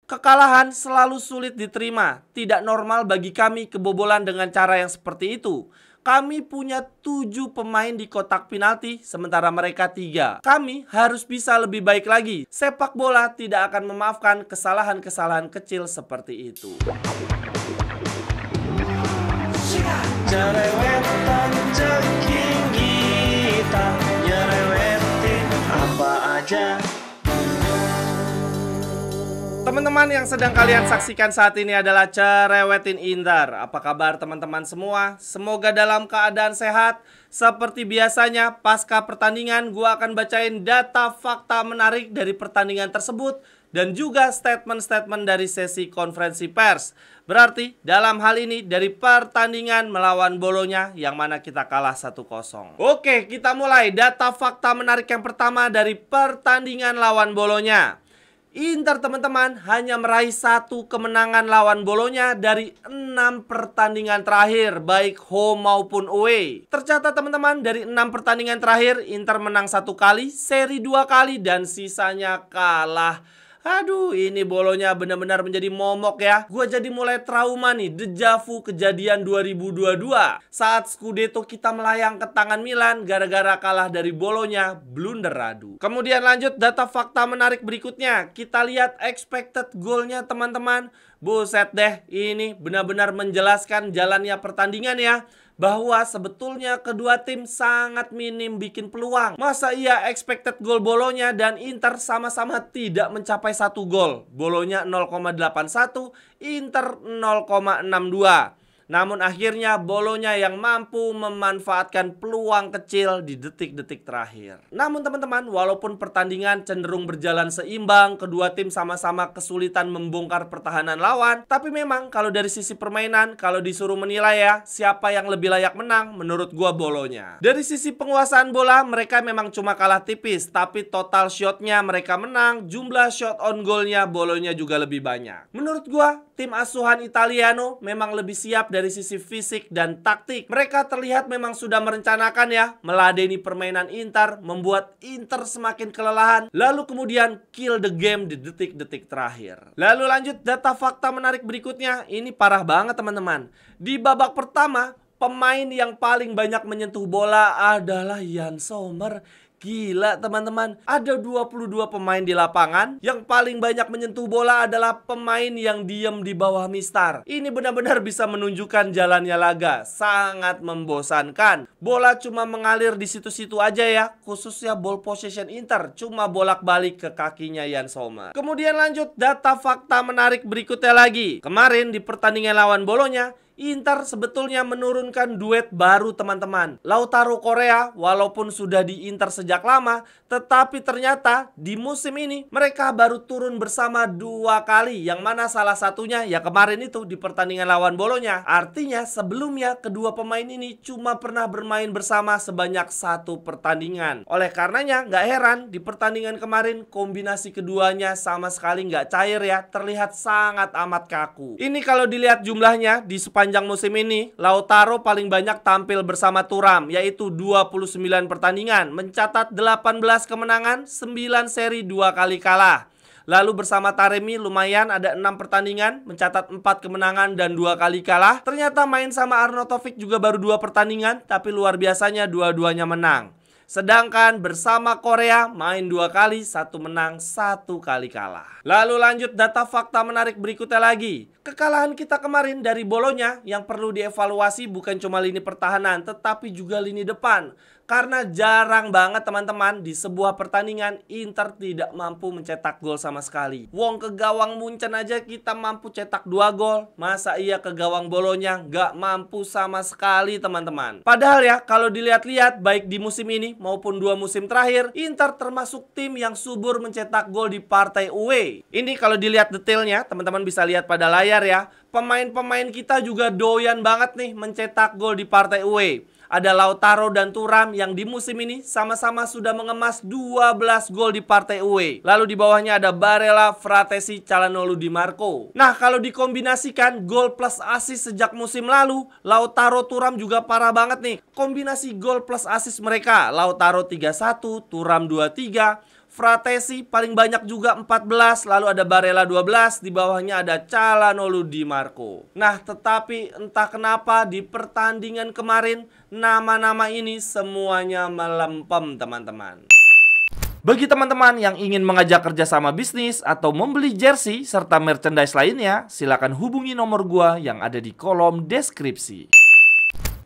Kekalahan selalu sulit diterima. Tidak normal bagi kami kebobolan dengan cara yang seperti itu. Kami punya 7 pemain di kotak penalti, sementara mereka 3. Kami harus bisa lebih baik lagi. Sepak bola tidak akan memaafkan kesalahan-kesalahan kecil seperti itu. Cerewetan ceking kita, nyerewetin apa aja. Teman-teman yang sedang kalian saksikan saat ini adalah Cerewetin Inter. Apa kabar teman-teman semua? Semoga dalam keadaan sehat. Seperti biasanya, pasca pertandingan gua akan bacain data fakta menarik dari pertandingan tersebut dan juga statement-statement dari sesi konferensi pers. Berarti dalam hal ini dari pertandingan melawan Bolonya yang mana kita kalah 1-0. Oke, kita mulai. Data fakta menarik yang pertama dari pertandingan lawan Bolonya. Inter teman-teman hanya meraih 1 kemenangan lawan Bolonya dari 6 pertandingan terakhir, baik home maupun away. Tercatat teman-teman, dari 6 pertandingan terakhir Inter menang 1 kali, seri 2 kali, dan sisanya kalah. Aduh, ini Bolonya benar-benar menjadi momok ya. Gua jadi mulai trauma nih, dejavu kejadian 2022 saat Scudetto kita melayang ke tangan Milan gara-gara kalah dari Bolonya blunder radu. Kemudian lanjut data fakta menarik berikutnya. Kita lihat expected goalnya teman-teman. Buset deh, ini benar-benar menjelaskan jalannya pertandingan ya, bahwa sebetulnya kedua tim sangat minim bikin peluang. Masa iya expected goal Bolonya dan Inter sama-sama tidak mencapai 1 gol. Bolonya 0,81, Inter 0,62. Namun akhirnya Bolonya yang mampu memanfaatkan peluang kecil di detik-detik terakhir. Namun teman-teman, walaupun pertandingan cenderung berjalan seimbang, kedua tim sama-sama kesulitan membongkar pertahanan lawan, tapi memang kalau dari sisi permainan, kalau disuruh menilai ya, siapa yang lebih layak menang, menurut gua Bolonya. Dari sisi penguasaan bola, mereka memang cuma kalah tipis, tapi total shotnya mereka menang, jumlah shot on goalnya Bolonya juga lebih banyak. Menurut gua, tim asuhan Italiano memang lebih siap dari sisi fisik dan taktik. Mereka terlihat memang sudah merencanakan ya, meladeni permainan Inter, membuat Inter semakin kelelahan, lalu kemudian kill the game di detik-detik terakhir. Lalu lanjut data fakta menarik berikutnya. Ini parah banget teman-teman. Di babak pertama, pemain yang paling banyak menyentuh bola adalah Yann Sommer. Gila teman-teman, ada 22 pemain di lapangan. Yang paling banyak menyentuh bola adalah pemain yang diem di bawah mistar. Ini benar-benar bisa menunjukkan jalannya laga. Sangat membosankan. Bola cuma mengalir di situ-situ aja ya. Khususnya ball possession Inter cuma bolak-balik ke kakinya Yann Sommer. Kemudian lanjut data fakta menarik berikutnya lagi. Kemarin di pertandingan lawan Bolonya, Inter sebetulnya menurunkan duet baru teman-teman. Lautaro Correa walaupun sudah di Inter sejak lama, tetapi ternyata di musim ini mereka baru turun bersama 2 kali. Yang mana salah satunya ya kemarin itu di pertandingan lawan Bolonya. Artinya sebelumnya kedua pemain ini cuma pernah bermain bersama sebanyak 1 pertandingan. Oleh karenanya nggak heran di pertandingan kemarin kombinasi keduanya sama sekali nggak cair ya. Terlihat sangat amat kaku. Ini kalau dilihat jumlahnya di sepanjang musim ini, Lautaro paling banyak tampil bersama Thuram, yaitu 29 pertandingan, mencatat 18 kemenangan, 9 seri 2 kali kalah. Lalu bersama Taremi lumayan ada 6 pertandingan, mencatat 4 kemenangan dan 2 kali kalah. Ternyata main sama Arnautovic juga baru 2 pertandingan, tapi luar biasanya dua-duanya menang. Sedangkan bersama Korea main 2 kali, 1 menang, 1 kali kalah. Lalu lanjut data fakta menarik berikutnya lagi. Kekalahan kita kemarin dari Bolonya yang perlu dievaluasi bukan cuma lini pertahanan, tetapi juga lini depan. Karena jarang banget teman-teman di sebuah pertandingan Inter tidak mampu mencetak gol sama sekali. Wong ke gawang Munchen aja kita mampu cetak 2 gol. Masa iya ke gawang Bolonya nggak mampu sama sekali teman-teman. Padahal ya kalau dilihat-lihat baik di musim ini maupun 2 musim terakhir, Inter termasuk tim yang subur mencetak gol di partai away. Ini kalau dilihat detailnya teman-teman bisa lihat pada layar ya. Pemain-pemain kita juga doyan banget nih mencetak gol di partai away. Ada Lautaro dan Thuram yang di musim ini sama-sama sudah mengemas 12 gol di partai away. Lalu di bawahnya ada Barella, Fratesi, Calhanoglu, Di Marco. Nah kalau dikombinasikan gol plus assist sejak musim lalu, Lautaro, Thuram juga parah banget nih. Kombinasi gol plus assist mereka, Lautaro 31, Thuram 23, Fratesi paling banyak juga 14, lalu ada Barella 12, di bawahnya ada Calhanoglu, Di Marco. Nah, tetapi entah kenapa di pertandingan kemarin nama-nama ini semuanya melempem, teman-teman. Bagi teman-teman yang ingin mengajak kerjasama bisnis atau membeli jersey serta merchandise lainnya, silakan hubungi nomor gua yang ada di kolom deskripsi.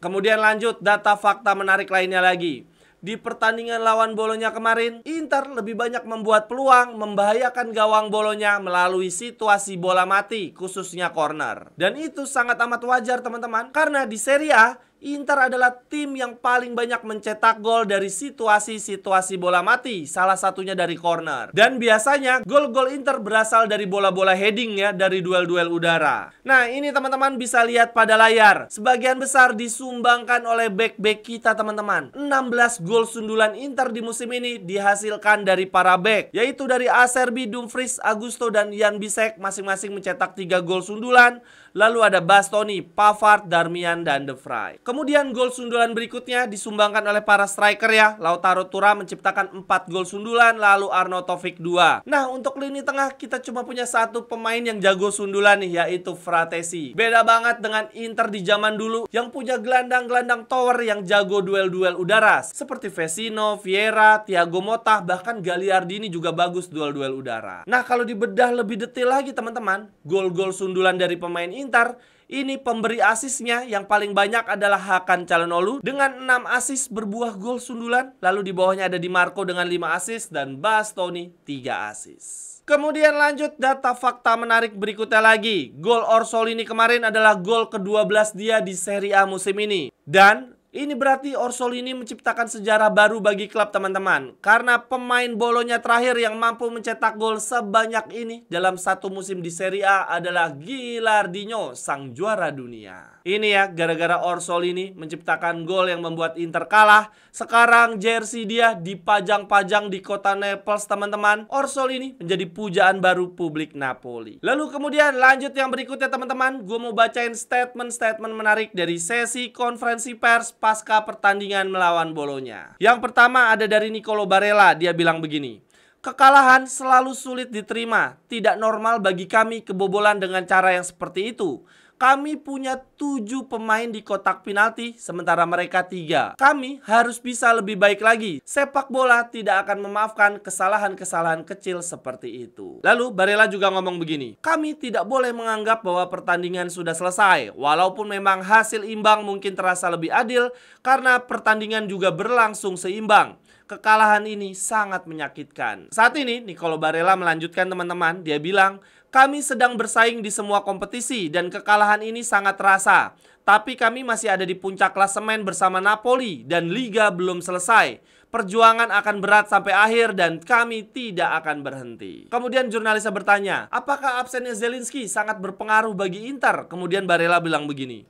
Kemudian lanjut, data fakta menarik lainnya lagi. Di pertandingan lawan Bolonya kemarin, Inter lebih banyak membuat peluang, membahayakan gawang Bolonya melalui situasi bola mati, khususnya corner. Dan itu sangat amat wajar, teman-teman, karena di Serie A, Inter adalah tim yang paling banyak mencetak gol dari situasi-situasi bola mati, salah satunya dari corner. Dan biasanya gol-gol Inter berasal dari bola-bola heading ya, dari duel-duel udara. Nah, ini teman-teman bisa lihat pada layar. Sebagian besar disumbangkan oleh bek-bek kita, teman-teman. 16 gol sundulan Inter di musim ini dihasilkan dari para bek, yaitu dari Acerbi, Dumfries, Augusto, dan Jan Bisek, masing-masing mencetak 3 gol sundulan. Lalu ada Bastoni, Pavard, Darmian, dan De Vrij. Kemudian gol sundulan berikutnya disumbangkan oleh para striker ya. Lautaro Thuram menciptakan 4 gol sundulan, lalu Arnautovic 2. Nah, untuk lini tengah kita cuma punya satu pemain yang jago sundulan nih, yaitu Fratesi. Beda banget dengan Inter di zaman dulu yang punya gelandang-gelandang tower yang jago duel-duel udara, seperti Vecino, Vieira, Thiago Motta, bahkan Gagliardini juga bagus duel-duel udara. Nah, kalau dibedah lebih detail lagi, teman-teman, gol-gol sundulan dari pemain Inter, ini pemberi asisnya yang paling banyak adalah Hakan Calhanoglu dengan 6 asis berbuah gol sundulan. Lalu di bawahnya ada Di Marco dengan 5 asis dan Bastoni 3 asis. Kemudian lanjut, data fakta menarik berikutnya lagi. Gol Orsolini kemarin adalah gol ke-12 dia di Serie A musim ini. Dan ini berarti Orsolini menciptakan sejarah baru bagi klub, teman-teman. Karena pemain Bolonya terakhir yang mampu mencetak gol sebanyak ini dalam satu musim di Serie A adalah Gilardino, sang juara dunia. Ini ya, gara-gara Orsolini menciptakan gol yang membuat Inter kalah. Sekarang jersey dia dipajang-pajang di kota Naples, teman-teman. Orsolini menjadi pujaan baru publik Napoli. Lalu kemudian lanjut yang berikutnya, teman-teman. Gue mau bacain statement-statement menarik dari sesi konferensi pers pasca pertandingan melawan Bolonya. Yang pertama ada dari Nicolo Barella. Dia bilang begini: kekalahan selalu sulit diterima. Tidak normal bagi kami kebobolan dengan cara yang seperti itu. Kami punya 7 pemain di kotak penalti, sementara mereka 3. Kami harus bisa lebih baik lagi. Sepak bola tidak akan memaafkan kesalahan-kesalahan kecil seperti itu. Lalu Barella juga ngomong begini: kami tidak boleh menganggap bahwa pertandingan sudah selesai. Walaupun memang hasil imbang mungkin terasa lebih adil, karena pertandingan juga berlangsung seimbang. Kekalahan ini sangat menyakitkan. Saat ini Nicolo Barella melanjutkan, teman-teman. Dia bilang, kami sedang bersaing di semua kompetisi dan kekalahan ini sangat terasa. Tapi kami masih ada di puncak klasemen bersama Napoli dan liga belum selesai. Perjuangan akan berat sampai akhir dan kami tidak akan berhenti. Kemudian jurnalisnya bertanya, apakah absennya Zielinski sangat berpengaruh bagi Inter? Kemudian Barella bilang begini: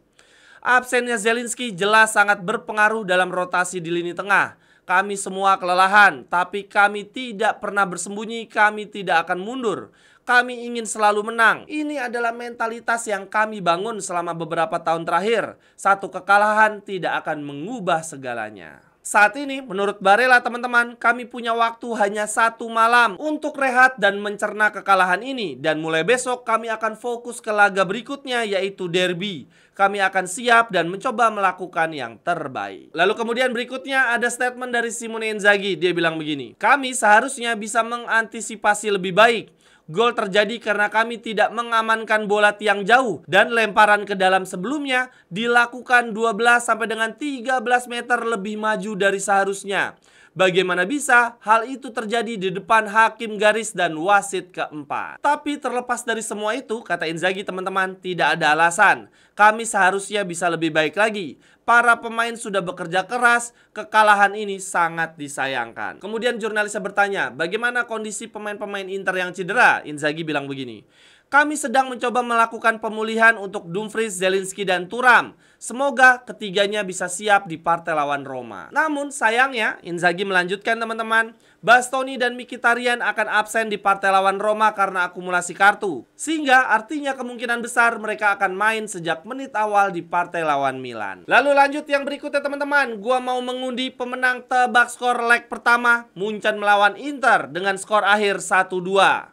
absennya Zielinski jelas sangat berpengaruh dalam rotasi di lini tengah. Kami semua kelelahan, tapi kami tidak pernah bersembunyi, kami tidak akan mundur. Kami ingin selalu menang. Ini adalah mentalitas yang kami bangun selama beberapa tahun terakhir. Satu kekalahan tidak akan mengubah segalanya. Saat ini, menurut Barella, teman-teman, kami punya waktu hanya 1 malam untuk rehat dan mencerna kekalahan ini. Dan mulai besok kami akan fokus ke laga berikutnya, yaitu derby. Kami akan siap dan mencoba melakukan yang terbaik. Lalu kemudian berikutnya ada statement dari Simone Inzaghi. Dia bilang begini: kami seharusnya bisa mengantisipasi lebih baik. Gol terjadi karena kami tidak mengamankan bola tiang jauh dan lemparan ke dalam sebelumnya dilakukan 12 sampai dengan 13 meter lebih maju dari seharusnya. Bagaimana bisa hal itu terjadi di depan hakim garis dan wasit keempat? Tapi terlepas dari semua itu, kata Inzaghi, teman-teman, tidak ada alasan. Kami seharusnya bisa lebih baik lagi. Para pemain sudah bekerja keras, kekalahan ini sangat disayangkan. Kemudian jurnalisnya bertanya, bagaimana kondisi pemain-pemain Inter yang cedera? Inzaghi bilang begini: kami sedang mencoba melakukan pemulihan untuk Dumfries, Zielinski, dan Thuram. Semoga ketiganya bisa siap di partai lawan Roma. Namun sayangnya, Inzaghi melanjutkan, teman-teman, Bastoni dan Mkhitaryan akan absen di partai lawan Roma karena akumulasi kartu. Sehingga artinya kemungkinan besar mereka akan main sejak menit awal di partai lawan Milan. Lalu lanjut yang berikutnya teman-teman. Gua mau mengundi pemenang tebak skor leg pertama Munchen melawan Inter dengan skor akhir 1-2.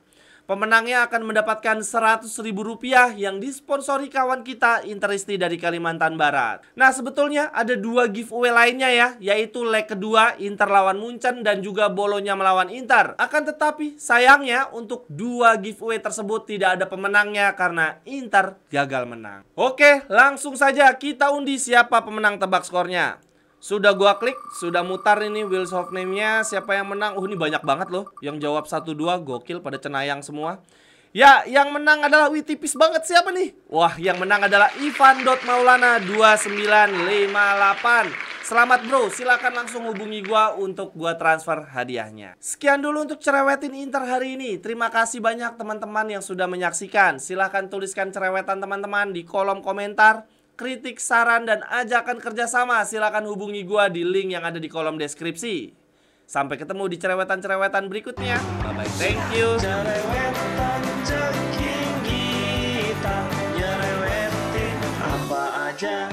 Pemenangnya akan mendapatkan Rp100.000 yang disponsori kawan kita Interisti dari Kalimantan Barat. Nah sebetulnya ada 2 giveaway lainnya ya, yaitu leg kedua Inter lawan Munchen dan juga Bolonya melawan Inter. Akan tetapi sayangnya untuk 2 giveaway tersebut tidak ada pemenangnya karena Inter gagal menang. Oke, langsung saja kita undi siapa pemenang tebak skornya. Sudah gua klik, sudah mutar ini Wheels of Name-nya. Siapa yang menang? Ini banyak banget loh. Yang jawab 1-2, gokil pada cenayang semua. Ya, yang menang adalah, wih tipis banget siapa nih? Wah, yang menang adalah Ivan.Maulana 2958. Selamat bro, silakan langsung hubungi gua untuk gua transfer hadiahnya. Sekian dulu untuk cerewetin Inter hari ini. Terima kasih banyak teman-teman yang sudah menyaksikan. Silahkan tuliskan cerewetan teman-teman di kolom komentar. Kritik, saran, dan ajakan kerjasama silakan hubungi gua di link yang ada di kolom deskripsi. Sampai ketemu di cerewetan-cerewetan berikutnya. Bye-bye, thank you. Cerewetan ceking kita, nyerewetin apa aja.